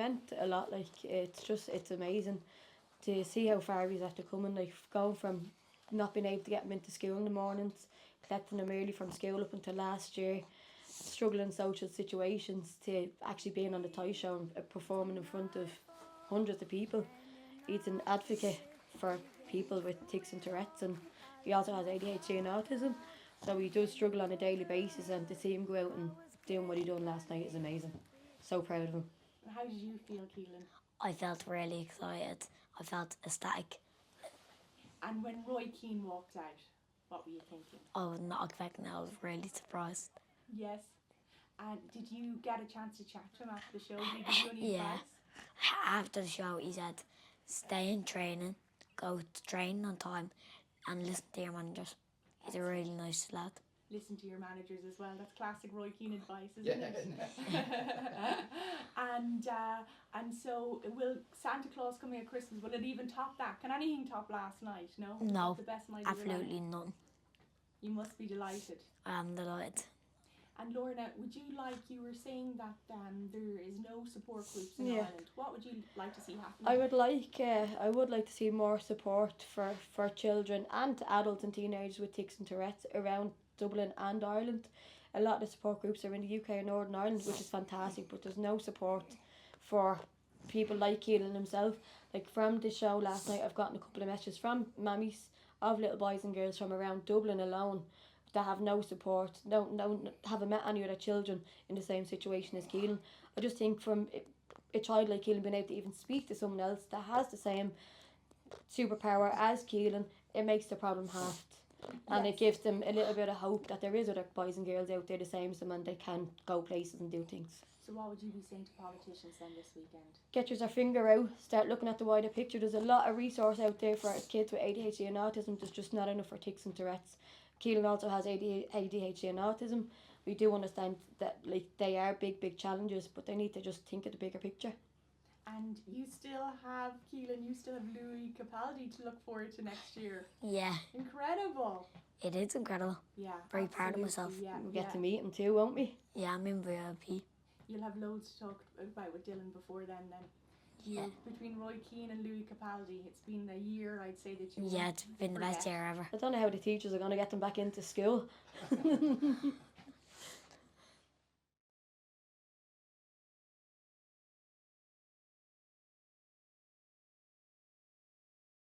event a lot. Like it's amazing to see how far he's after coming. Like going from not being able to get him into school in the mornings, collecting him early from school up until last year, struggling in social situations, to actually being on the toy show and performing in front of hundreds of people. He's an advocate for people with tics and Tourette's, and he also has ADHD and autism, so he does struggle on a daily basis, and to see him go out and doing what he done last night is amazing. So proud of him. How did you feel, Keelan? I felt really excited. I felt ecstatic. And when Roy Keane walked out, what were you thinking? I was not expecting that. I was really surprised. Yes. And did you get a chance to chat to him after the show? Did he give you any Yeah. advice? After the show, he said, stay in training, go to training on time, and listen to your managers. He's a really nice lad. Listen to your managers as well. That's classic Roy Keane advice, isn't it? And so, will Santa Claus coming at Christmas, will it even top that? Can anything top last night? No? No, The best night of your life? absolutely none. You must be delighted. I am delighted. And Lorna, would you like, you were saying that there is no support groups in Ireland. What would you like to see happen? I would like to see more support for children and adults and teenagers with tics and Tourette's around Dublin and Ireland. A lot of the support groups are in the UK and Northern Ireland, which is fantastic, but there's no support for people like Keelan himself. Like from the show last night, I've gotten a couple of messages from mammies of little boys and girls from around Dublin alone that have no support, haven't met any other children in the same situation as Keelan. I just think from a child like Keelan being able to even speak to someone else that has the same superpower as Keelan, it makes the problem halved. And it gives them a little bit of hope that there is other boys and girls out there the same as them, and they can go places and do things. So what would you be saying to politicians then this weekend? Get your finger out, start looking at the wider picture. There's a lot of resource out there for kids with ADHD and autism. There's just not enough for tics and Tourette's. Keelan also has ADHD and autism. We do understand that like they are big challenges, but they need to just think of the bigger picture. And you still have, Keelan, you still have Lewis Capaldi to look forward to next year. Yeah, Incredible. it is incredible. Yeah. Very proud of myself. Yeah, We'll get to meet him too, won't we? Yeah, I'm in VIP. You'll have loads to talk about with Dylan before then. Yeah. Between Roy Keane and Lewis Capaldi, it's been a year, I'd say, that you Yeah, it's been the best year ever. I don't know how the teachers are going to get them back into school.